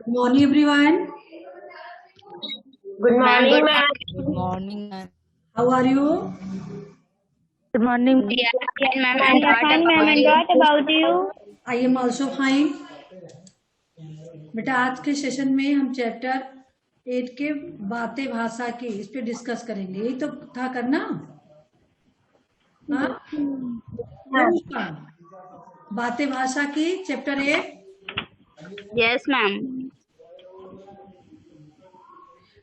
Morning, everyone. Good morning, Good ma'am. morning, ma'am. How are you? Good morning, ma'am. Yeah, fine, ma'am. We And are what fine, ma'am. about And you? what about you? I am also fine. बेटा आज के session में हम chapter 8 के बातें भाषा की इस पे डिस्कस करेंगे। यही तो था करना। हाँ, का बातें भाषा की चैप्टर 8। Yes, ma'am.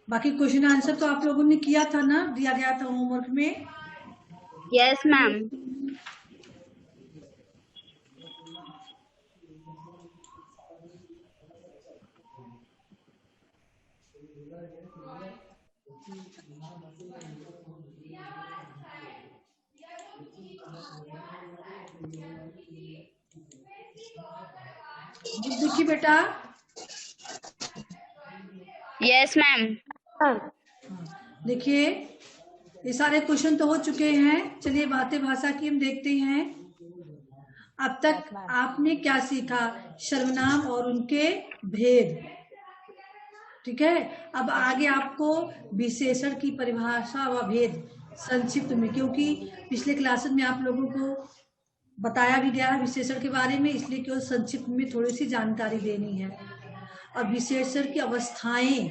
बाकी क्वेश्चन आंसर तो आप लोगों ने किया था ना, दिया गया था होमवर्क में। Yes, ma'am. देखिए बेटा, Yes, ma'am. देखिए ये सारे क्वेश्चन तो हो चुके हैं। चलिए बातें भाषा की हम देखते हैं। अब तक आपने क्या सीखा? सर्वनाम और उनके भेद। ठीक है, अब आगे आपको विशेषण की परिभाषा व भेद संक्षिप्त में, क्योंकि पिछले क्लासेस में आप लोगों को बताया भी गया है विशेषण के बारे में, इसलिए केवल संक्षिप्त में थोड़ी सी जानकारी देनी है। अब विशेषण की अवस्थाएं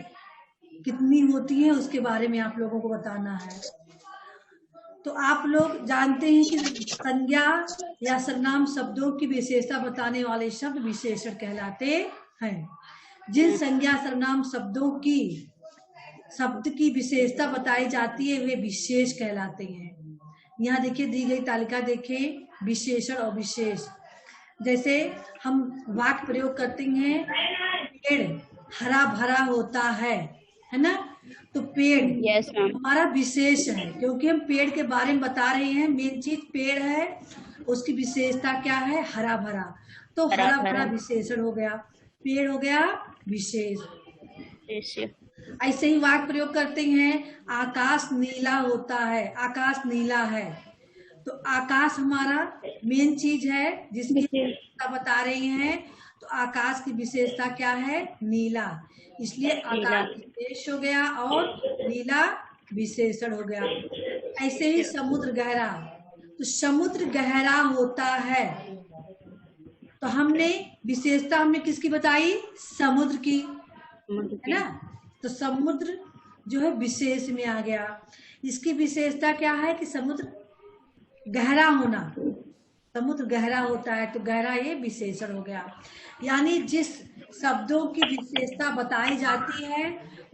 कितनी होती हैं उसके बारे में आप लोगों को बताना है। तो आप लोग जानते हैं कि संज्ञा या सर्वनाम शब्दों की विशेषता बताने वाले शब्द विशेषण कहलाते हैं। जिन संज्ञा सर्वनाम शब्द की विशेषता बताई जाती है वे विशेष कहलाते हैं। यहाँ देखिए दी गई तालिका देखें, विशेषण और विशेष। जैसे हम वाक्य प्रयोग करते हैं, पेड़ हरा भरा होता है ना, तो पेड़ Yes, ma'am. हमारा विशेष है, क्योंकि हम पेड़ के बारे में बता रहे हैं। मेन चीज पेड़ है, उसकी विशेषता क्या है? हरा भरा। तो हरा भरा विशेषण हो गया, पेड़ हो गया विशेष। Yes, ऐसे ही वाक्य प्रयोग करते हैं, आकाश नीला होता है, आकाश नीला है। तो आकाश हमारा मेन चीज है जिसकी विशेषता बता रहे हैं। तो आकाश की विशेषता क्या है? नीला, इसलिए आकाश विशेष हो गया और नीला विशेषण हो गया। ऐसे ही समुद्र गहरा, तो समुद्र गहरा होता है, तो हमने विशेषता हमने किसकी बताई? समुद्र की, है ना। तो समुद्र जो है विशेष में आ गया। इसकी विशेषता क्या है कि समुद्र गहरा होना, समुद्र गहरा होता है तो गहरा ये विशेषण हो गया। यानी जिस शब्दों की विशेषता बताई जाती है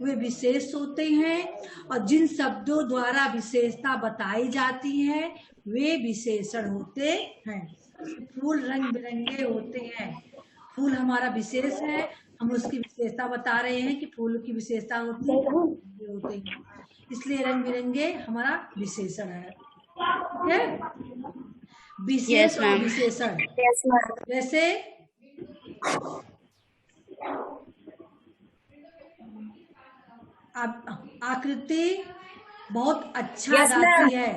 वे विशेष होते हैं, और जिन शब्दों द्वारा विशेषता बताई जाती है वे विशेषण होते हैं। फूल रंग बिरंगे होते हैं, फूल हमारा विशेष है, हम उसकी विशेषता बता रहे हैं कि फूल की विशेषता होती है, इसलिए रंग बिरंगे हमारा विशेषण है। ठीक है, विशेष और विशेषण। जैसे आकृति बहुत अच्छा गाती है,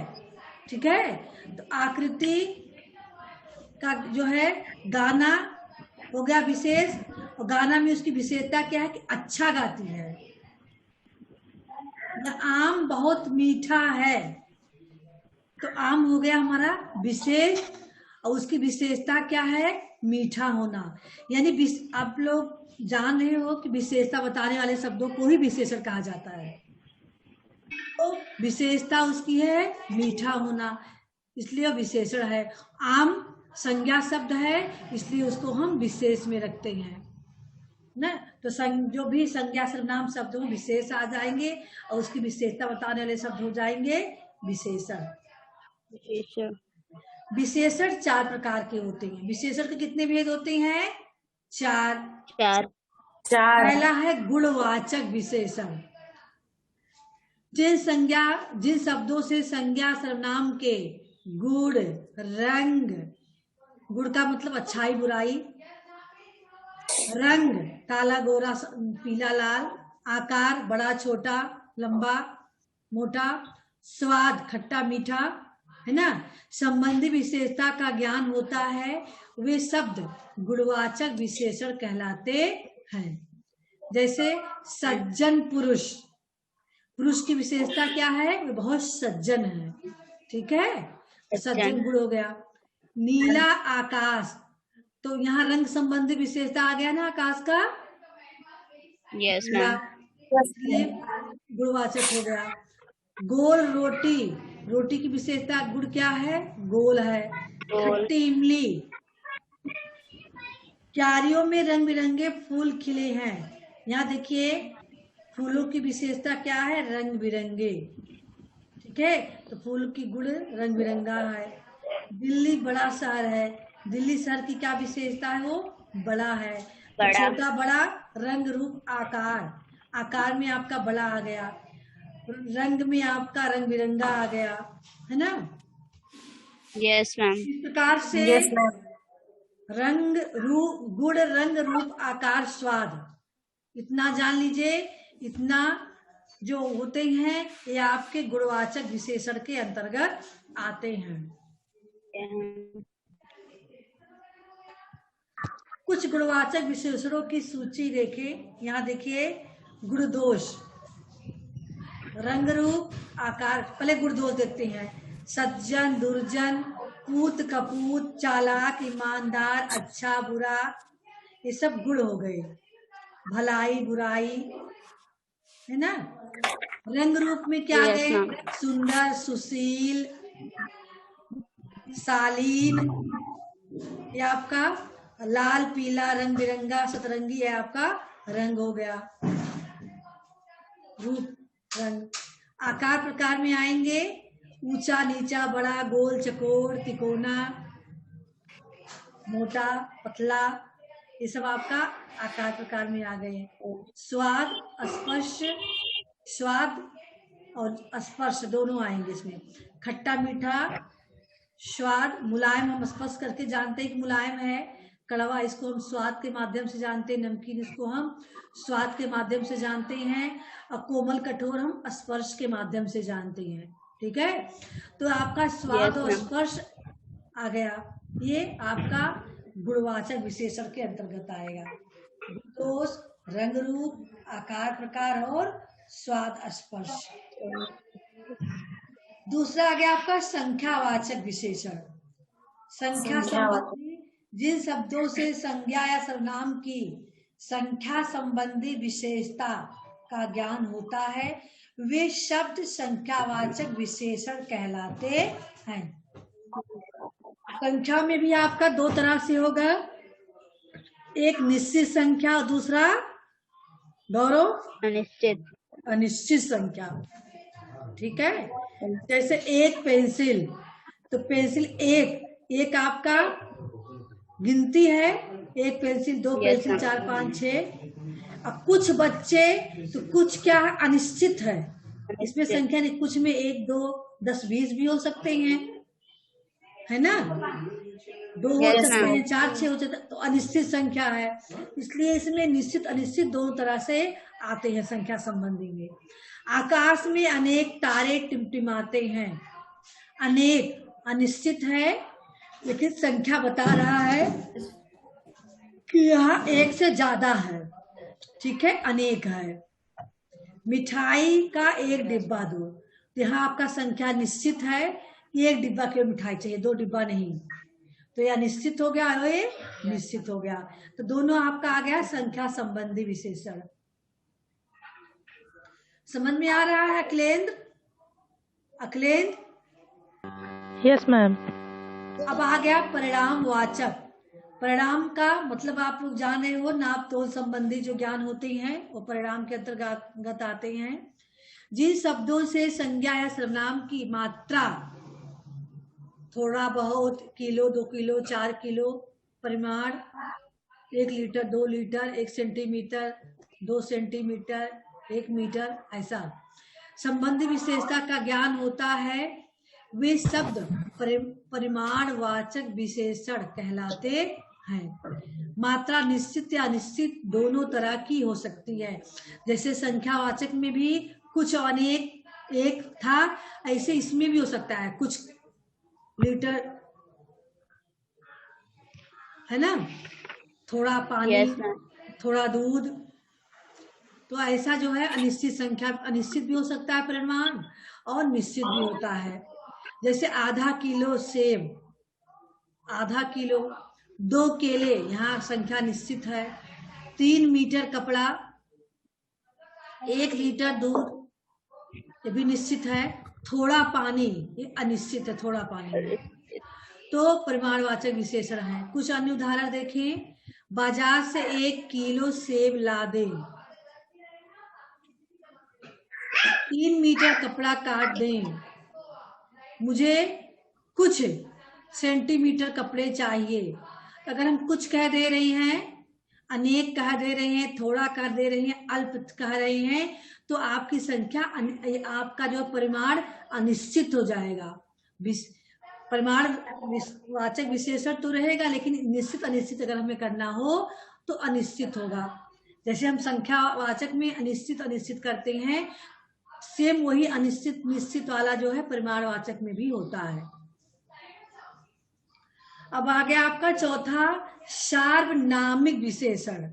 ठीक है, तो आकृति का जो है गाना हो गया विशेष, और गाना में उसकी विशेषता क्या है कि अच्छा गाती है। आम बहुत मीठा है, तो आम हो गया हमारा विशेष, और उसकी विशेषता क्या है? मीठा होना। यानी आप लोग जान रहे हो कि विशेषता बताने वाले शब्दों को ही विशेषण कहा जाता है। तो विशेषता उसकी है मीठा होना, इसलिए विशेषण है। आम संज्ञा शब्द है, इसलिए उसको हम विशेष में रखते हैं ना। तो जो भी संज्ञा सर्वनाम शब्द हो विशेष आ जाएंगे, और उसकी विशेषता बताने वाले शब्द हो जाएंगे विशेषण। विशेषण 4 प्रकार के होते हैं। विशेषण के कितने भेद होते हैं? 4। पहला है गुणवाचक विशेषण। जिन शब्दों से संज्ञा सर्वनाम के गुण, रंग, गुण का मतलब अच्छाई बुराई, रंग काला गोरा पीला लाल, आकार बड़ा छोटा लंबा मोटा, स्वाद खट्टा मीठा, है ना, संबंधी विशेषता का ज्ञान होता है, वे शब्द गुणवाचक विशेषण कहलाते हैं। जैसे सज्जन पुरुष, पुरुष की विशेषता क्या है? वे बहुत सज्जन है, ठीक है, तो सज्जन गुण हो गया। नीला आकाश, तो यहाँ रंग संबंधी विशेषता आ गया ना आकाश का, यस नीला, मैम। इसलिए गुणवाचक हो गया। गोल रोटी, रोटी की विशेषता गुण क्या है? गोल है। गोल। खट्टी इमली, क्यारियों में रंग बिरंगे फूल खिले हैं। यहाँ देखिए फूलों की विशेषता क्या है? रंग बिरंगे, ठीक है, तो फूल की गुण रंग बिरंगा है। दिल्ली बड़ा शहर है, दिल्ली शहर की क्या विशेषता है? वो बड़ा है। तो बड़ा। छोटा बड़ा रंग रूप आकार, आकार में आपका बड़ा आ गया, रंग में आपका रंग बिरंगा आ गया, है ना। Yes ma'am. इस प्रकार से यस मैम। रंग रूप गुण रंग रूप आकार स्वाद, इतना जान लीजिए, इतना जो होते हैं ये आपके गुणवाचक विशेषण के अंतर्गत आते हैं। कुछ गुणवाचक विशेषणों की सूची देखें, यहाँ देखिए गुण दोष, रंग रूप आकार, पहले गुण दोष देखते हैं। सज्जन दुर्जन, पूत कपूत, चालाक ईमानदार, अच्छा बुरा, ये सब गुण हो गए। भलाई बुराई, है ना। रंग रूप में क्या यस गए? मैम। सुंदर सुशील शालीन, ये आपका लाल पीला रंग बिरंगा सतरंगी है आपका रंग हो गया, रूप रंग। आकार प्रकार में आएंगे, ऊंचा नीचा बड़ा गोल चकोर तिकोना मोटा पतला, ये सब आपका आकार प्रकार में आ गए। स्वाद स्पर्श, स्वाद और स्पर्श दोनों आएंगे इसमें। खट्टा मीठा स्वाद, मुलायम हम स्पर्श करके जानते हैं कि मुलायम है, कड़वा इसको हम स्वाद के माध्यम से जानते हैं, नमकीन इसको हम स्वाद के माध्यम से जानते हैं, और कोमल कठोर हम स्पर्श के माध्यम से जानते हैं, ठीक है। तो आपका स्वाद और स्पर्श आ गया, ये आपका गुणवाचक विशेषण के अंतर्गत आएगा। दोष, रंग रूप, आकार प्रकार और स्वाद स्पर्श। दूसरा आ गया आपका संख्यावाचक विशेषण। संख्या संबंधी जिन शब्दों से संज्ञा या सर्वनाम की संख्या संबंधी विशेषता का ज्ञान होता है वे शब्द संख्यावाचक विशेषण कहलाते हैं। संख्या में भी आपका दो तरह से होगा, एक निश्चित संख्या और दूसरा गौरव अनिश्चित। अनिश्चित संख्या, ठीक है। जैसे एक पेंसिल, तो पेंसिल एक आपका गिनती है, एक पेंसिल दो पेंसिल चार पाँच छः। अब कुछ बच्चे तो कुछ क्या है अनिश्चित है, इसमें संख्या नहीं, कुछ में 1 2 10 20 भी हो सकते हैं, है ना, 2 हो सकते हैं 4 6 हो सकते हैं, तो अनिश्चित संख्या है। इसलिए इसमें निश्चित अनिश्चित दोनों तरह से आते हैं संख्या संबंधी में। आकाश में अनेक तारे टिमटिमाते हैं, अनेक अनिश्चित है लेकिन संख्या बता रहा है कि यहाँ एक से ज्यादा है, ठीक है, अनेक है। मिठाई का एक डिब्बा दो, यहाँ आपका संख्या निश्चित है, एक डिब्बा केवल मिठाई चाहिए, 2 डिब्बा नहीं, तो यह निश्चित हो गया और ये निश्चित हो गया, तो दोनों आपका आ गया संख्या संबंधी विशेषण। समझ में आ रहा है अखिलेंद्र? अखिलेंद्र? Yes ma'am. अब आ गया परिणाम वाचक। परिणाम का मतलब आप लोग जान रहे हो, नाप तोल संबंधी जो ज्ञान होते हैं वो परिणाम के अंतर्गत आते हैं। जिन शब्दों से संज्ञा या सर्वनाम की मात्रा थोड़ा बहुत, किलो 2 किलो 4 किलो, परिमाण 1 litre 2 litre, 1 centimetre 2 centimetre, 1 metre, ऐसा संबंधी विशेषता का ज्ञान होता है वे शब्द परिमाणवाचक विशेषण कहलाते हैं। मात्रा निश्चित या अनिश्चित दोनों तरह की हो सकती है, जैसे संख्यावाचक में भी कुछ अनेक एक था, ऐसे इसमें भी हो सकता है कुछ लीटर, है ना, थोड़ा पानी, थोड़ा दूध, तो ऐसा जो है अनिश्चित संख्या, अनिश्चित भी हो सकता है परिमाण और निश्चित भी होता है। जैसे आधा किलो सेब, आधा किलो, 2 केले, यहाँ संख्या निश्चित है। 3 मीटर कपड़ा, 1 लीटर दूध, ये भी निश्चित है। थोड़ा पानी, ये अनिश्चित है, थोड़ा पानी है। तो परिमाणवाचक विशेषण है। कुछ अन्य उदाहरण देखें। बाजार से 1 किलो सेब ला दे, 3 मीटर कपड़ा काट दें, मुझे कुछ सेंटीमीटर कपड़े चाहिए। अगर हम कुछ कह दे रही हैं, अनेक कह दे रहे हैं, थोड़ा कह दे रहे हैं, अल्प कह रहे हैं, तो आपकी संख्या, आपका जो परिमाण अनिश्चित हो जाएगा। परिमाण वाचक विशेषण तो रहेगा, लेकिन निश्चित अनिश्चित अगर हमें करना हो तो अनिश्चित होगा। जैसे हम संख्या वाचक में अनिश्चित अनिश्चित करते हैं, सेम वही अनिश्चित निश्चित वाला जो है परिमाणवाचक में भी होता है। अब आगे आपका चौथा, सार्वनामिक विशेषण।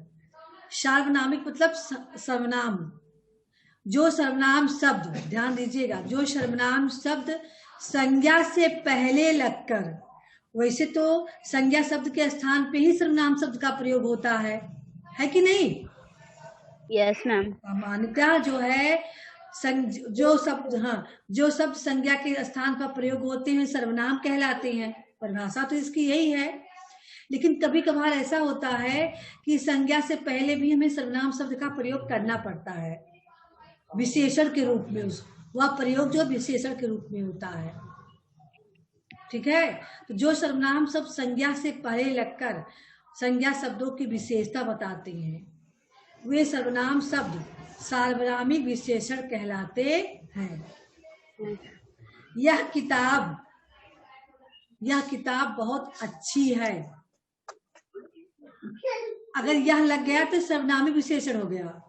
सार्वनामिक मतलब सर्वनाम। जो सर्वनाम शब्द, ध्यान दीजिएगा, जो सर्वनाम शब्द संज्ञा से पहले लगकर, वैसे तो संज्ञा शब्द के स्थान पे ही सर्वनाम शब्द का प्रयोग होता है कि नहीं? Yes ma'am. सामान्यतः जो है जो शब्द संज्ञा के स्थान पर प्रयोग होते हैं सर्वनाम कहलाते हैं। परिभाषा तो इसकी यही है, लेकिन कभी कभार ऐसा होता है कि संज्ञा से पहले भी हमें सर्वनाम शब्द का प्रयोग करना पड़ता है विशेषण के रूप में। वह प्रयोग जो विशेषण के रूप में होता है, ठीक है। तो जो सर्वनाम शब्द संज्ञा से पहले लगकर संज्ञा शब्दों की विशेषता बताते हैं, वे सर्वनाम शब्द सार्वनामिक विशेषण कहलाते हैं। यह किताब बहुत अच्छी है। अगर यह लग गया तो सर्वनामिक विशेषण हो गया।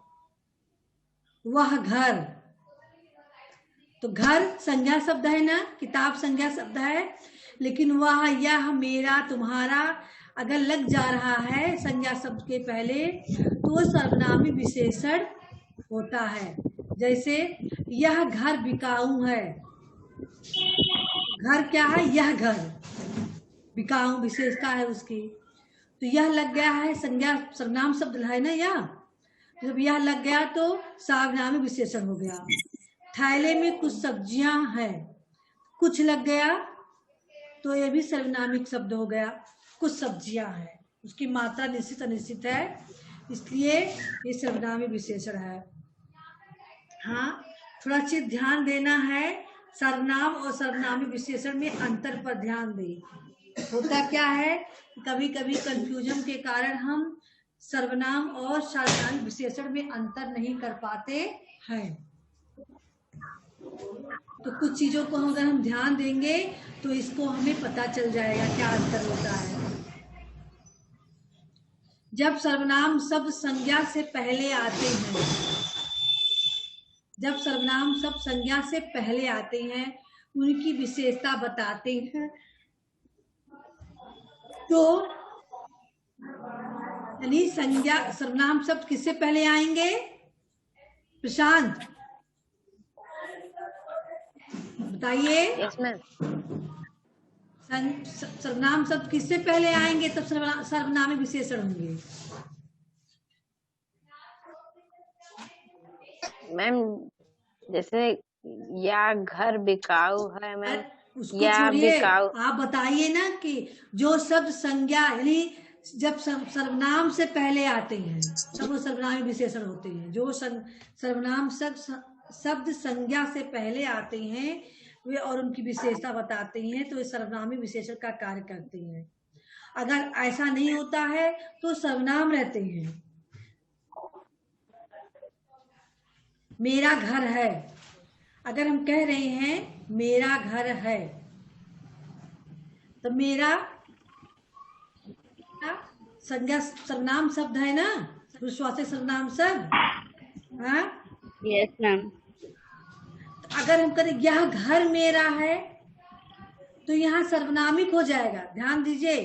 वह घर, तो घर संज्ञा शब्द है ना, किताब संज्ञा शब्द है, लेकिन वह, यह, मेरा, तुम्हारा अगर लग जा रहा है संज्ञा शब्द के पहले तो वो सर्वनामिक विशेषण होता है। जैसे यह घर बिकाऊ है। घर क्या है? यह घर, बिकाऊ विशेषता है उसकी। तो यह लग गया है संज्ञा, सर्वनाम शब्द है ना यह, जब यह लग गया तो सार्वनामिक विशेषण हो गया। थैले में कुछ सब्जियां हैं, कुछ लग गया तो यह भी सर्वनामिक शब्द हो गया। कुछ सब्जियां हैं, उसकी मात्रा निश्चित अनिश्चित है, इसलिए ये सर्वनामिक विशेषण है। हाँ, थोड़ा चीज ध्यान देना है, सर्वनाम और सर्वनामिक विशेषण में अंतर पर ध्यान दें। होता क्या है, कभी कभी कंफ्यूजन के कारण हम सर्वनाम और सर्वनामिक विशेषण में अंतर नहीं कर पाते हैं। तो कुछ चीजों को अगर हम ध्यान देंगे तो इसको हमें पता चल जाएगा क्या अंतर होता है। जब सर्वनाम शब्द संज्ञा से पहले आते हैं, जब सर्वनाम शब्द संज्ञा से पहले आते हैं, उनकी विशेषता बताते हैं, तो यानी संज्ञा, सर्वनाम शब्द किससे पहले आएंगे? प्रशांत बताइए। Yes ma'am. सर्वनाम शब्द किससे पहले आएंगे तब सर्वनामिक विशेषण होंगे? मैम जैसे या घर बिकाऊ है मैम, उसको या छोड़िए, बिकाऊ। आप बताइए ना कि जो शब्द संज्ञा यानी जब सर्वनाम से पहले आते हैं तब वो सर्वनामिक विशेषण होते हैं। जो सर्वनाम शब्द संज्ञा से पहले आते हैं वे और उनकी विशेषता बताते हैं, तो वे सर्वनामिक विशेषण का कार्य करते हैं। अगर ऐसा नहीं होता है तो सर्वनाम रहते हैं। मेरा घर है, अगर हम कह रहे हैं मेरा घर है, तो मेरा संज्ञा सर्वनाम शब्द है ना, पुरुषवाचक सर्वनाम शब्द। हाँ, यस मैम। अगर हम करें यह घर मेरा है तो यहाँ सर्वनामिक हो जाएगा। ध्यान दीजिए,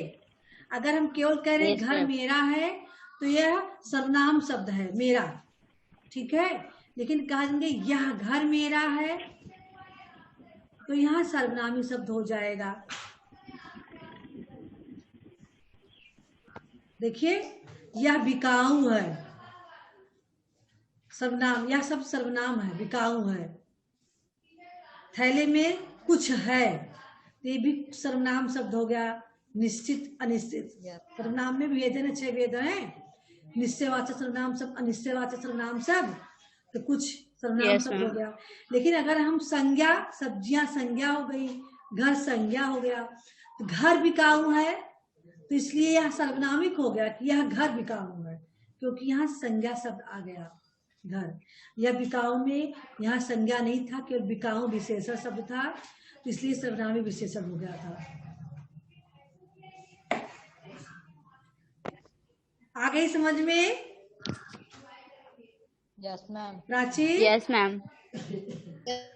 अगर हम केवल कह रहे हैं घर मेरा है तो यह सर्वनाम शब्द है मेरा, ठीक है। लेकिन कहेंगे यह घर मेरा है, तो यहाँ सर्वनामी शब्द हो जाएगा। देखिए, यह बिकाऊ है, सर्वनाम, यह सब सर्वनाम है, बिकाऊ है। थैले में कुछ है, ये भी सर्वनाम शब्द हो गया। निश्चित अनिश्चित, सर्वनाम में भेद है ना, 6 भेद हैं। निश्चयवाचक सर्वनाम शब्द, अनिश्चयवाचक सर्वनाम शब्द, तो कुछ सर्वनाम Yes, शब्द हो ma'am. गया। लेकिन अगर हम संज्ञा, सब्जियां संज्ञा हो गई, घर संज्ञा हो गया, तो घर बिकाऊ है, तो इसलिए यह सर्वनामिक हो गया कि यह घर बिकाऊ है, क्योंकि यहाँ संज्ञा शब्द आ गया घर। यह बिकाऊ में यहाँ संज्ञा नहीं था, केवल बिकाऊ विशेषण शब्द था, तो इसलिए सर्वनामी विशेषण हो गया था। आ गई समझ में Yes, ma'am. Prachi? Yes, ma'am.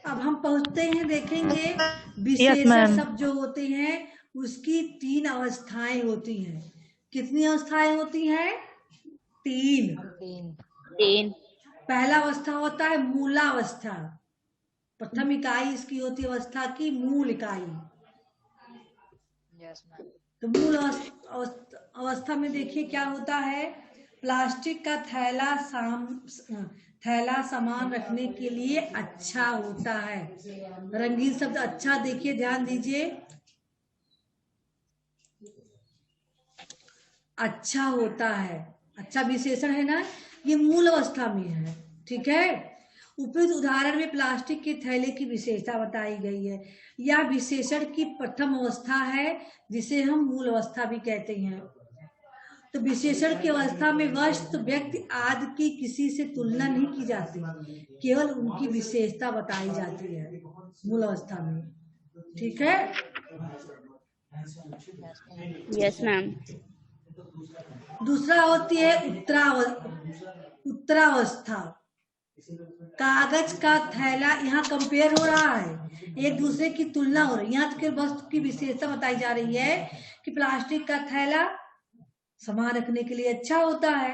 अब हम पहुंचते हैं, देखेंगे Yes, विशेषण ma'am. शब्द जो होते हैं उसकी 3 अवस्थाएं होती हैं। कितनी अवस्थाएं होती हैं? 3। 3. पहला अवस्था होता है मूलावस्था, प्रथम इकाई इसकी होती है अवस्था की मूल इकाई। Yes, ma'am. तो मूल अवस्था में देखिए क्या होता है, प्लास्टिक का थैला सामान रखने के लिए अच्छा होता है। रंगीन शब्द अच्छा, देखिए ध्यान दीजिए, अच्छा होता है, अच्छा विशेषण है ना, ये मूल अवस्था में है। ठीक है। उपयुक्त उदाहरण में प्लास्टिक के थैले की विशेषता बताई गई है। यह विशेषण की प्रथम अवस्था है, जिसे हम मूल अवस्था भी कहते हैं। तो विशेषण की अवस्था में वस्तु, व्यक्ति आदि की किसी से तुलना नहीं की जाती, केवल उनकी विशेषता बताई जाती है मूल अवस्था में। ठीक है। Yes, ma'am. दूसरा होती है उत्तरावस्था। कागज का थैला, यहाँ कंपेयर हो रहा है, एक दूसरे की तुलना हो रही है। यहाँ तो वस्तु की विशेषता बताई जा रही है कि प्लास्टिक का थैला सामान रखने के लिए अच्छा होता है,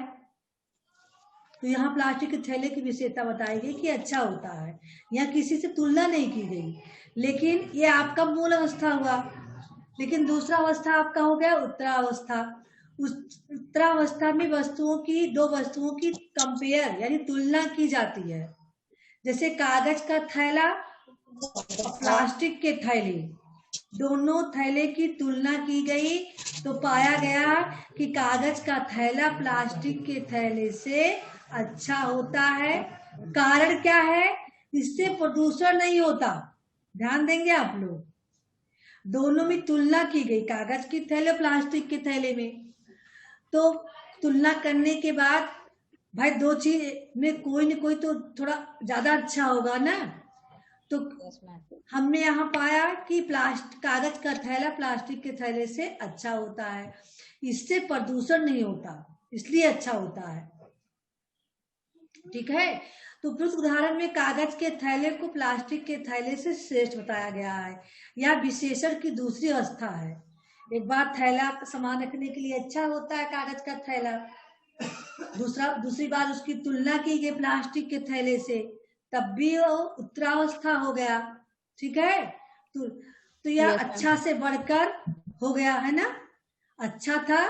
तो यहाँ प्लास्टिक के थैले की विशेषता बताई गई कि अच्छा होता है, यहाँ किसी से तुलना नहीं की गई। लेकिन ये आपका मूल अवस्था हुआ। लेकिन दूसरा अवस्था आपका हो गया उत्तरावस्था। उस उत्तरावस्था में दो वस्तुओं की कंपेयर यानी तुलना की जाती है। जैसे कागज का थैला और प्लास्टिक के थैले, दोनों थैले की तुलना की गई, तो पाया गया कि कागज का थैला प्लास्टिक के थैले से अच्छा होता है। कारण क्या है? इससे प्रदूषण नहीं होता। ध्यान देंगे आप लोग, दोनों में तुलना की गई, कागज के थैले प्लास्टिक के थैले में। तो तुलना करने के बाद भाई दो चीज में कोई न कोई तो थोड़ा ज्यादा अच्छा होगा ना। तो Yes, ma'am. हमने यहाँ पाया कि कागज का थैला प्लास्टिक के थैले से अच्छा होता है, इससे प्रदूषण नहीं होता, इसलिए अच्छा होता है। ठीक है। तो फिर उदाहरण में कागज के थैले को प्लास्टिक के थैले से श्रेष्ठ बताया गया है। यह विशेषण की दूसरी अवस्था है। एक बार थैला सामान रखने के लिए अच्छा होता है कागज का थैला, दूसरी बार उसकी तुलना की गई प्लास्टिक के थैले से, तब भी वो उत्तरावस्था हो गया। ठीक है। तो यह Yes, ma'am. अच्छा से बढ़कर हो गया है ना, अच्छा था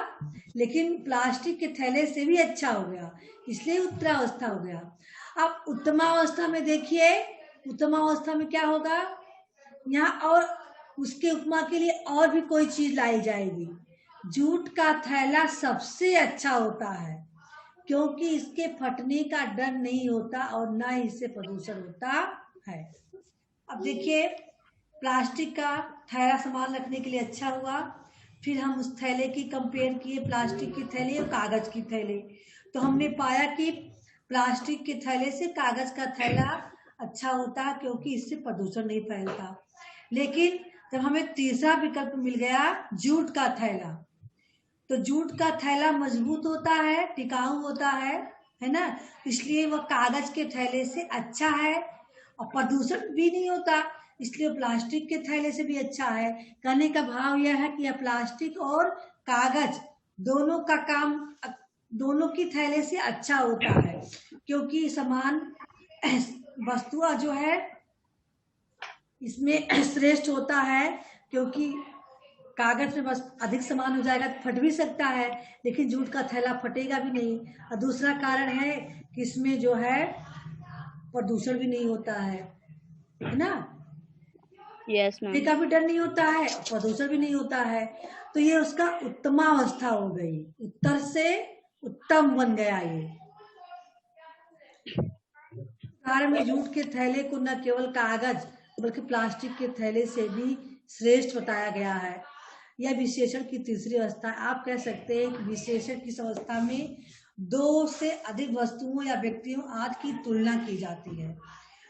लेकिन प्लास्टिक के थैले से भी अच्छा हो गया, इसलिए उत्तरावस्था हो गया। अब उत्तमावस्था में देखिए, उत्तमावस्था में क्या होगा, यहाँ और उसके उपमा के लिए और भी कोई चीज लाई जाएगी। जूट का थैला सबसे अच्छा होता है, क्योंकि इसके फटने का डर नहीं होता और ना ही इससे प्रदूषण होता है। अब देखिए, प्लास्टिक का थैला सामान रखने के लिए अच्छा हुआ, फिर हम उस थैले की कंपेयर किए प्लास्टिक के थैले और कागज की थैले, तो हमने पाया कि प्लास्टिक के थैले से कागज का थैला अच्छा होता है, क्योंकि इससे प्रदूषण नहीं फैलता। लेकिन जब हमें तीसरा विकल्प मिल गया जूट का थैला, तो जूट का थैला मजबूत होता है, टिकाऊ होता है ना, इसलिए वह कागज के थैले से अच्छा है और प्रदूषण भी नहीं होता, इसलिए प्लास्टिक के थैले से भी अच्छा है। कहने का भाव यह है कि यह प्लास्टिक और कागज दोनों का काम दोनों की थैले से अच्छा होता है, क्योंकि समान वस्तुआ जो है इसमें श्रेष्ठ होता है, क्योंकि कागज में बस अधिक सामान हो जाएगा तो फट भी सकता है, लेकिन जूट का थैला फटेगा भी नहीं। और दूसरा कारण है कि इसमें जो है प्रदूषण भी नहीं होता है ना, Yes, ma'am. का भी डर नहीं होता है और प्रदूषण भी नहीं होता है। तो ये उसका उत्तमावस्था हो गई, उत्तर से उत्तम बन गया ये। कार में जूट के थैले को न केवल कागज बल्कि प्लास्टिक के थैले से भी श्रेष्ठ बताया गया है। यह विशेषण की तीसरी अवस्था है। आप कह सकते हैं कि विशेषण की इस अवस्था में दो से अधिक वस्तुओं या व्यक्तियों आदि की तुलना की जाती है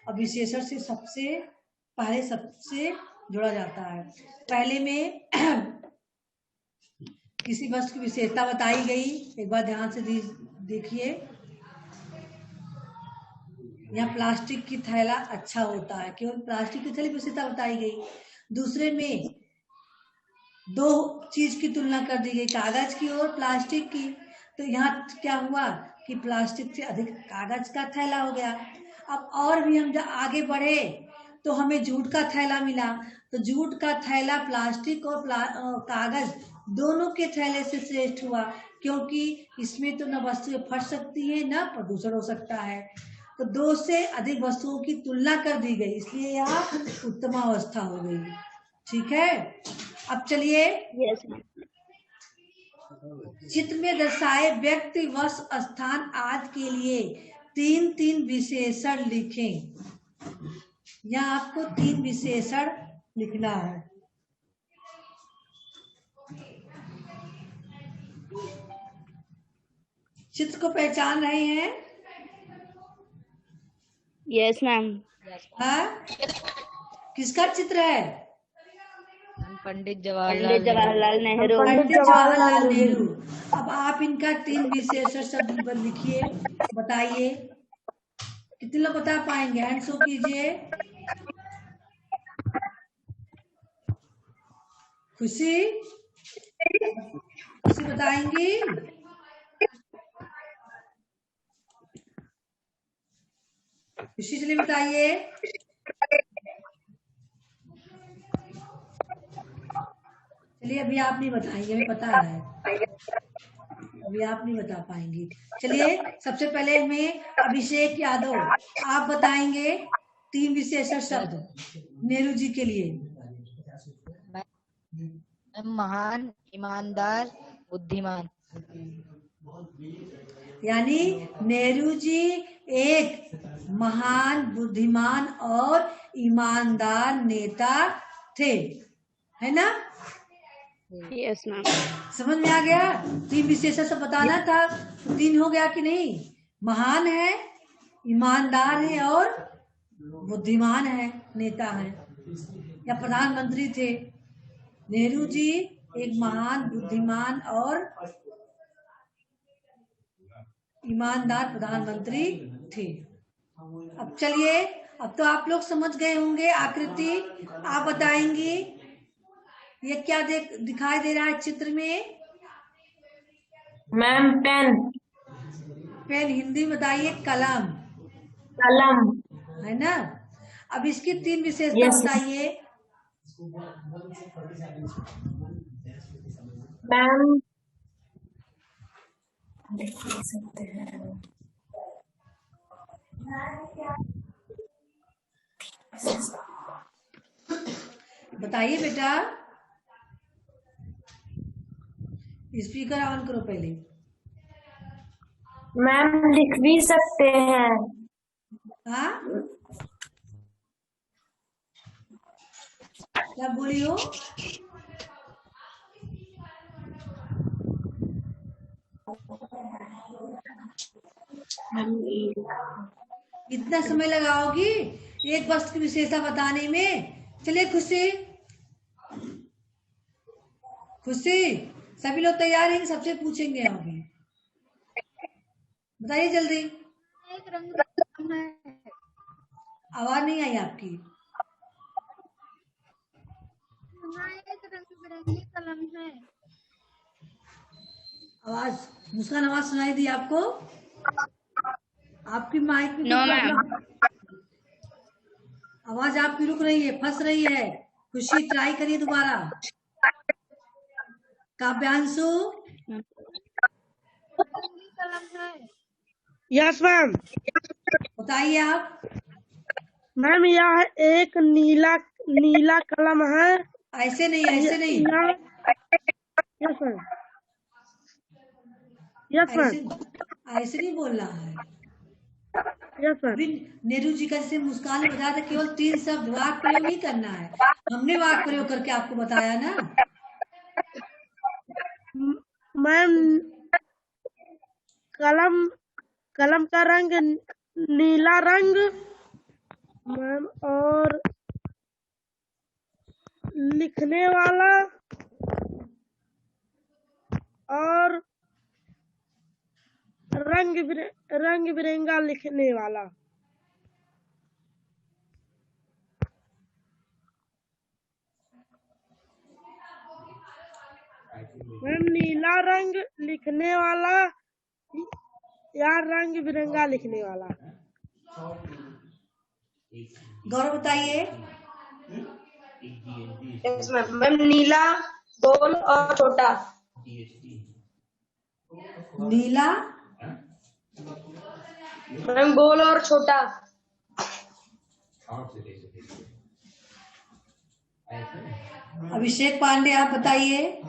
और विशेषण से सबसे जोड़ा जाता है। पहले में किसी वस्तु की विशेषता बताई गई, एक बार ध्यान से देखिए। यहाँ प्लास्टिक की थैला अच्छा होता है, केवल प्लास्टिक की थैली की विशेषता बताई गई। दूसरे में दो चीज की तुलना कर दी गई, कागज की और प्लास्टिक की। तो यहाँ क्या हुआ कि प्लास्टिक से अधिक कागज का थैला हो गया। अब और भी हम जब आगे बढ़े तो हमें जूट का थैला मिला। तो जूट का थैला प्लास्टिक और कागज दोनों के थैले से श्रेष्ठ हुआ, क्योंकि इसमें तो न वस्तुएं फट सकती है न प्रदूषण हो सकता है। तो दो से अधिक वस्तुओं की तुलना कर दी गई, इसलिए यहाँ उत्तमावस्था हो गई। ठीक है, अब चलिए Yes, ma'am. चित्र में दर्शाए व्यक्ति, वस्तु, स्थान आदि के लिए तीन तीन विशेषण लिखें। यहाँ आपको तीन विशेषण लिखना है। चित्र को पहचान रहे हैं? Yes, ma'am. हाँ, किसका चित्र है? पंडित पंडित जवाहरलाल नेहरू. पंडित जवाहरलाल नेहरू। अब आप इनका तीन विशेषण शब्द लिखिए, बताइए। कितने लोग बता पाएंगे? हैंड शो कीजिए। खुशी खुशी बताएंगी? खुशी चलिए बताइए। चलिए अभी आप नहीं बताएंगे, हमें पता है, अभी आप नहीं बता पाएंगे। चलिए सबसे पहले हमें अभिषेक यादव, आप बताएंगे तीन विशेषण शब्द नेहरू जी के लिए। महान, ईमानदार, बुद्धिमान। यानी नेहरू जी एक महान, बुद्धिमान और ईमानदार नेता थे, है ना? Yes, ma'am. समझ में आ गया? तीन विशेषण सब बताना था, तो तीन हो गया कि नहीं? महान है, ईमानदार है और बुद्धिमान है, नेता है या प्रधानमंत्री थे। नेहरू जी एक महान, बुद्धिमान और ईमानदार प्रधानमंत्री थे। अब चलिए, अब तो आप लोग समझ गए होंगे। आकृति आप बताएंगी, ये क्या दिखाई दे रहा है चित्र में? Ma'am pen. पेन, हिंदी में बताइए कलम, कलम। है ना? अब इसकी तीन विशेषता यस बताइए। मैम। बताइए बेटा, स्पीकर ऑन करो पहले। मैम लिख भी सकते हैं। हाँ, क्या बोली हो? कितना समय लगाओगी एक वस्तु की विशेषता बताने में? चलिए खुशी खुशी, सभी लोग तैयार हैं? सबसे पूछेंगे अभी, बताइए जल्दी। एक रंग है. आवाज नहीं आई आपकी। यहाँ एक रंग बिरंगी कलम है. आवाज, मुस्कान आवाज सुनाई दी आपको? आपकी माइक में नो कुछ मैम। प्रॉब्लम? आवाज आपकी रुक रही है, फंस रही है। खुशी ट्राई करिए दोबारा। काव्यांशु, यस मैम। बताइए आप। मैम यह एक नीला नीला कलम है। ऐसे नहीं, ऐसे नहीं, यस मैम। यस ऐसे मैम। ऐसे नहीं बोलना है। Yes ma'am. अभी नेहरू जी का जैसे मुस्कान ने बताया था, केवल 3 शब्द वाक प्रयोग नहीं करना है। हमने वाक प्रयोग करके आपको बताया ना। मैम कलम कलम का रंग नीला रंग मैम, और लिखने वाला और रंग बिरंगा लिखने वाला। मैम नीला रंग लिखने वाला या रंग बिरंगा लिखने वाला। गौरव बताइए। Yes ma'am. मैम नीला, गोल और छोटा। नीला, मैम गोल और छोटा। अभिषेक पांडे आप बताइए।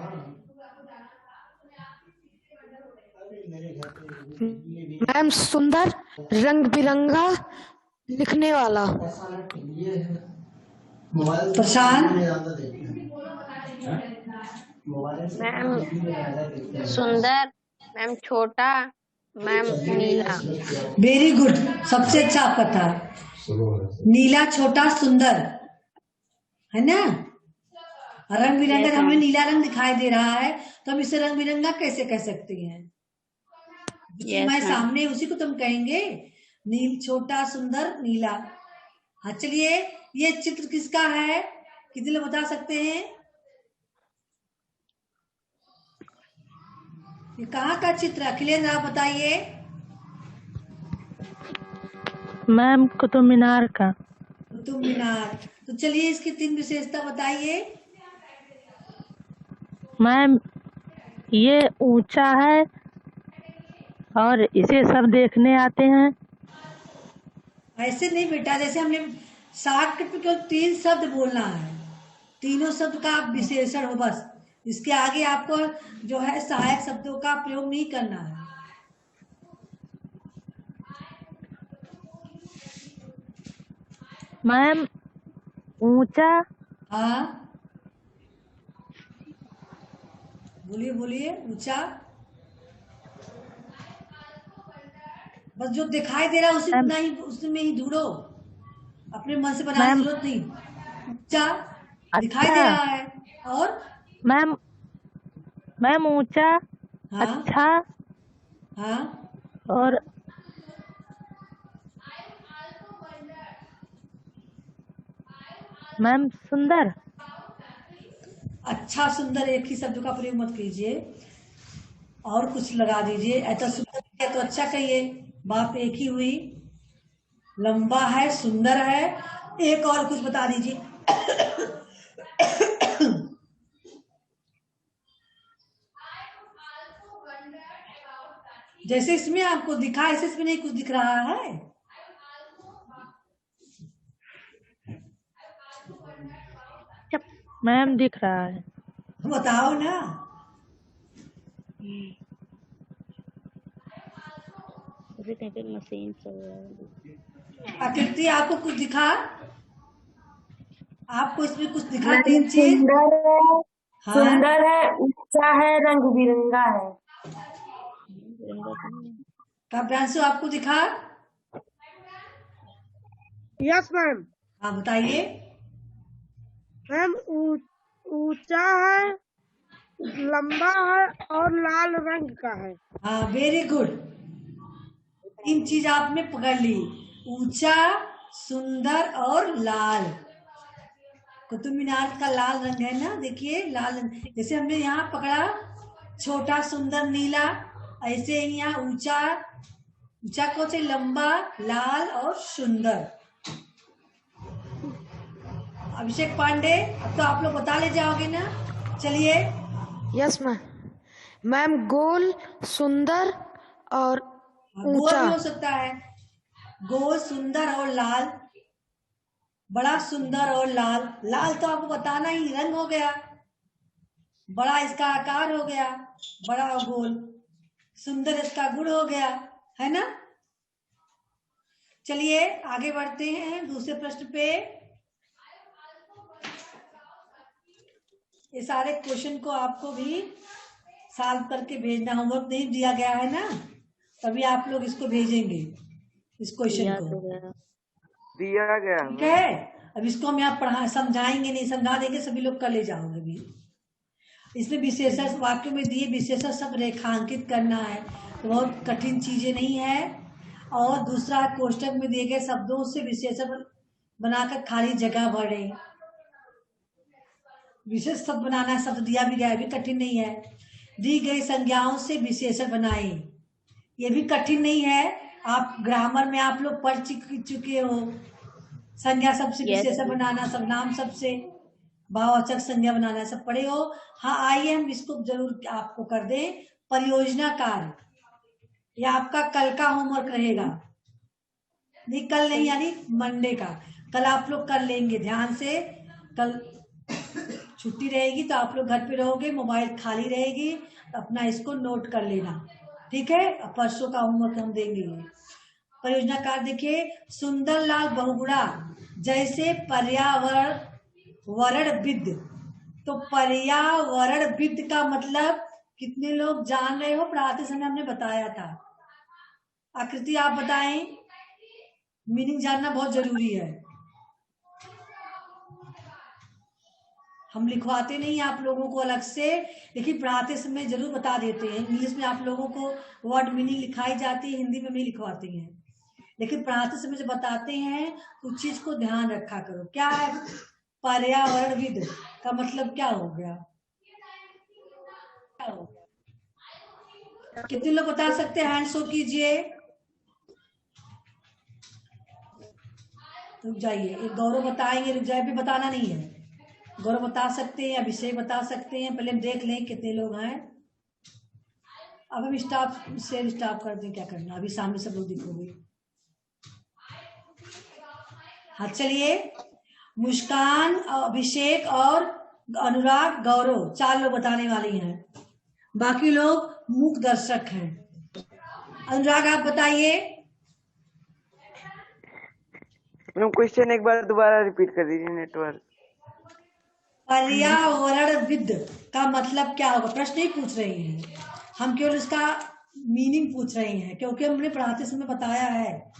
मैम सुंदर, रंग बिरंगा, लिखने वाला। प्रशांत, मैम सुंदर, मैम छोटा, मैम नीला। वेरी गुड, सबसे अच्छा आपका था। नीला, छोटा, सुंदर, है ना। रंग बिरंगा, Yes, हमें ma'am. नीला रंग दिखाई दे रहा है तो हम इसे रंग बिरंगा कैसे कह सकते हैं? Yes, मैं ma'am. सामने उसी को तुम कहेंगे। नील, छोटा, सुंदर, नीला। हाँ चलिए, ये चित्र किसका है? कितने लोग बता सकते हैं? ये कहाँ का चित्र? अखिलेश आप बताइए। मैम कुतुब मीनार का। कुतुब मीनार। तो चलिए इसकी 3 विशेषता बताइए। मैम ये ऊंचा है और इसे सब देखने आते हैं। ऐसे नहीं बेटा, जैसे हमने शाक पे केवल 3 शब्द बोलना है। तीनों शब्द का आप विशेषण हो बस। इसके आगे आपको जो है सहायक शब्दों का प्रयोग नहीं करना है। मैम ऊंचा, हाँ बोलिए बोलिए। ऊंचा, बस जो दिखाई दे रहा है उसी मैम। उतना ही, उसमें ही ढूंढो। अपने मन से बनाने की मैम जरूरत नहीं। ऊंचा दिखाई दे अच्छा। रहा है। और मैम मैम ऊंचा, हाँ अच्छा हाँ, और मैम सुंदर। अच्छा सुंदर एक ही शब्द का प्रयोग मत कीजिए, और कुछ लगा दीजिए। ऐसा सुंदर है तो अच्छा कहिए। बात एक ही हुई। लंबा है, सुंदर है, एक और कुछ बता दीजिए। जैसे इसमें आपको दिखा, ऐसे इसमें नहीं कुछ दिख रहा है। मैम दिख रहा है। बताओ ना। मशीन से आकृति आपको कुछ दिखा? आपको इसमें कुछ दिखा? मैम 3 चीज। सुंदर है, हाँ सुंदर है, ऊंचा है, रंग बिरंगा है। काव्यांशु आपको दिखा? Yes ma'am. हाँ बताइए। मैम ऊंचा है, लंबा है और लाल रंग का है। हाँ वेरी गुड। 3 चीज आपने पकड़ ली। ऊंचा, सुंदर और लाल। कुतुब मीनार का लाल रंग है ना, देखिए लाल रंग। जैसे हमने यहाँ पकड़ा छोटा सुंदर नीला, ऐसे ही यहाँ ऊंचा, ऊंचा को से लंबा, लाल और सुंदर। अभिषेक पांडे, अब तो आप लोग बता ले जाओगे ना, चलिए। Yes ma'am. मैम गोल, सुंदर और गोल ऊंचा। भी हो सकता है, गोल, सुंदर और लाल, बड़ा, सुंदर और लाल। लाल तो आपको बताना ही, रंग हो गया, बड़ा इसका आकार हो गया, बड़ा और गोल। सुंदर इसका गुण हो गया, है ना। चलिए आगे बढ़ते हैं दूसरे प्रश्न पे। ये सारे क्वेश्चन को आपको भी सॉल्व करके भेजना, होमवर्क नहीं दिया गया है ना, तभी आप लोग इसको भेजेंगे, इस क्वेश्चन को। दिया गया ठीक है, अब इसको हम यहाँ पढ़ा समझाएंगे नहीं, समझा देंगे, सभी लोग कर ले जाओगे भी। इसमें विशेषण वाक्यों में दिए विशेषण सब रेखांकित करना है, तो बहुत कठिन चीजें नहीं है। और दूसरा कोष्टक में दिए गए शब्दों से विशेषण बनाकर खाली जगह भरे। विशेष शब्द बनाना, शब्द दिया भी गया, भी कठिन नहीं है। दी गई संज्ञाओं से विशेषण बनाए, ये भी कठिन नहीं है। आप ग्रामर में आप लोग पढ़ चुके हो, संज्ञा सबसे विशेषण बनाना, सब नाम सबसे भाववाचक संज्ञा बनाना, सब पढ़े हो। हाँ आइए हम इसको जरूर आपको कर दें, परियोजना कार्य। यह आपका कल का होमवर्क रहेगा, नहीं कल नहीं, यानी मंडे का। कल आप लोग कर लेंगे ध्यान से। कल छुट्टी रहेगी तो आप लोग घर पे रहोगे, मोबाइल खाली रहेगी, तो अपना इसको नोट कर लेना, ठीक है। परसों का होमवर्क हम देंगे। परियोजना कार्य देखिए, सुंदरलाल बहुगुणा जैसे पर्यावरणविद। तो पर्यावरणविद का मतलब कितने लोग जान रहे हो, पढ़ाते समय हमने बताया था। आकृति आप बताएं, मीनिंग जानना बहुत जरूरी है। हम लिखवाते नहीं आप लोगों को अलग से, लेकिन पढ़ाते समय जरूर बता देते हैं। इंग्लिश में आप लोगों को वर्ड मीनिंग लिखाई जाती है, हिंदी में भी लिखवाते हैं, लेकिन पढ़ाते समय जब बताते हैं कुछ चीज को ध्यान रखा करो। क्या है पर्यावरणविद का मतलब, क्या हो गया? कितने लोग बता सकते हैं? हैंड शो कीजिए। रुक जाइए, एक गौरव बताएंगे, रुक जाए, भी बताना नहीं है। गौरव बता सकते हैं, अभिषेक बता सकते हैं, पहले हम देख लें कितने लोग हैं। अब हम स्टॉप शेयर स्टॉप कर दें, क्या करना, अभी सामने सब लोग दिखोगे। हाँ चलिए, मुस्कान, अभिषेक और अनुराग, गौरव, 4 लोग बताने वाले हैं, बाकी लोग मूक दर्शक हैं। अनुराग आप बताइए। क्वेश्चन एक बार दोबारा रिपीट कर दीजिए, नेटवर्क। पर्यावरणविद का मतलब क्या होगा, प्रश्न ही पूछ रहे हैं हम, केवल उसका मीनिंग पूछ रहे हैं, क्योंकि हमने पढ़ाते समय बताया है।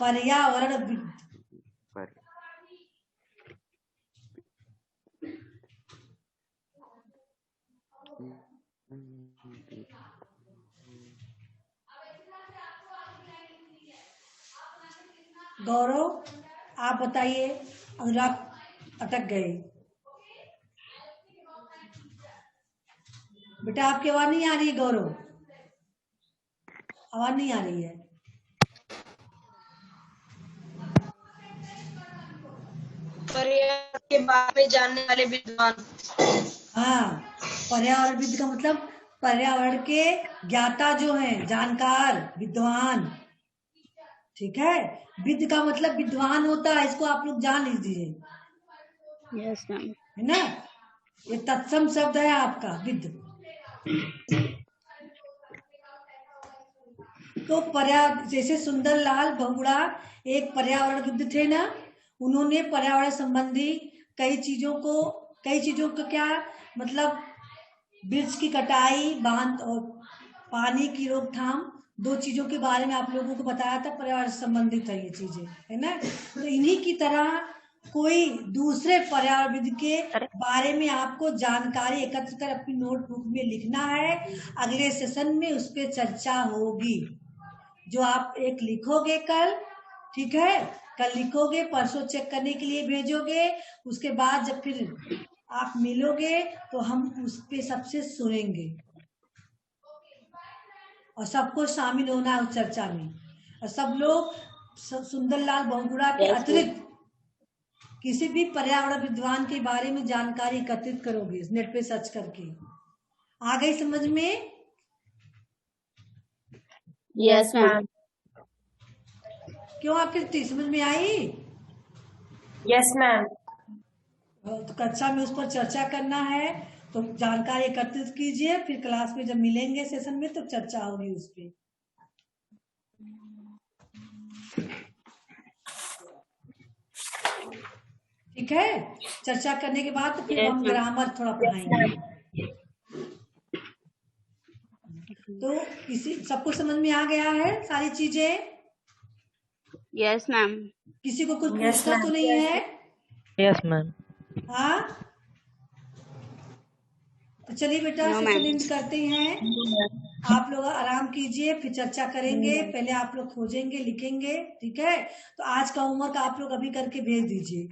पर्यावरणविद, गौरव आप बताइए। अनुराग अटक गए। बेटा आपकी आवाज नहीं आ रही है, गौरव आवाज नहीं आ रही है। पर्यावरण के बारे में जानने वाले विद्वान। हाँ, पर्यावरणविद का मतलब पर्यावरण के ज्ञाता जो हैं, जानकार, विद्वान, ठीक है। विद का मतलब विद्वान होता है, इसको आप लोग जान लीजिए। Yes ma'am. है ना, ये तत्सम शब्द है आपका विद। तो जैसे सुंदरलाल बहुगुणा एक पर्यावरणविद थे ना, उन्होंने पर्यावरण संबंधी कई चीजों को क्या मतलब, वृक्ष की कटाई, बांध और पानी की रोकथाम, 2 चीजों के बारे में आप लोगों को बताया था, पर्यावरण संबंधित है ये चीजें, है ना। तो इन्हीं की तरह कोई दूसरे पर्यावरणविद के बारे में आपको जानकारी एकत्र कर अपनी नोटबुक में लिखना है। अगले सेशन में उस पर चर्चा होगी, जो आप एक लिखोगे कल, ठीक है, कल लिखोगे, परसों चेक करने के लिए भेजोगे। उसके बाद जब फिर आप मिलोगे तो हम उस पे सबसे सुनेंगे, और सबको शामिल होना है उस चर्चा में। और सब लोग सुंदरलाल बहुगुणा के अतिरिक्त किसी भी पर्यावरण विद्वान के बारे में जानकारी एकत्रित करोगे नेट पे सर्च करके। आ गई समझ में? Yes ma'am. क्यों आपके समझ में आई? Yes ma'am. तो कक्षा में उस पर चर्चा करना है, तो जानकारी एकत्रित कीजिए, फिर क्लास में जब मिलेंगे सेशन में तो चर्चा होगी उस पर। ठीक है, चर्चा करने के बाद तो फिर हम ग्रामर थोड़ा पढ़ाएंगे। तो किसी सबको समझ में आ गया है सारी चीजें? Yes ma'am. किसी को कुछ पूछना तो नहीं है? Yes ma'am. हाँ, तो चलिए बेटा सेशन एंड करते हैं। आप लोग आराम कीजिए, फिर चर्चा करेंगे। पहले आप लोग खोजेंगे, लिखेंगे, ठीक है? तो आज का होमवर्क आप लोग अभी करके भेज दीजिए।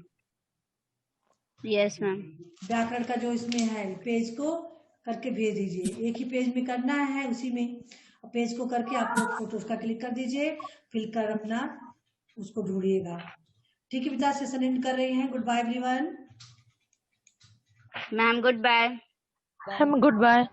Yes ma'am. व्याकरण का जो इसमें है पेज को करके भेज दीजिए। एक ही पेज में करना है, उसी में पेज को करके आप लोग फोटो उसका क्लिक कर दीजिए, फिल कर अपना उसको ढूंढिएगा। ठीक है बेटा, सेशन एंड कर रहे हैं। Goodbye everyone. Ma'am goodbye. Ma'am good bye.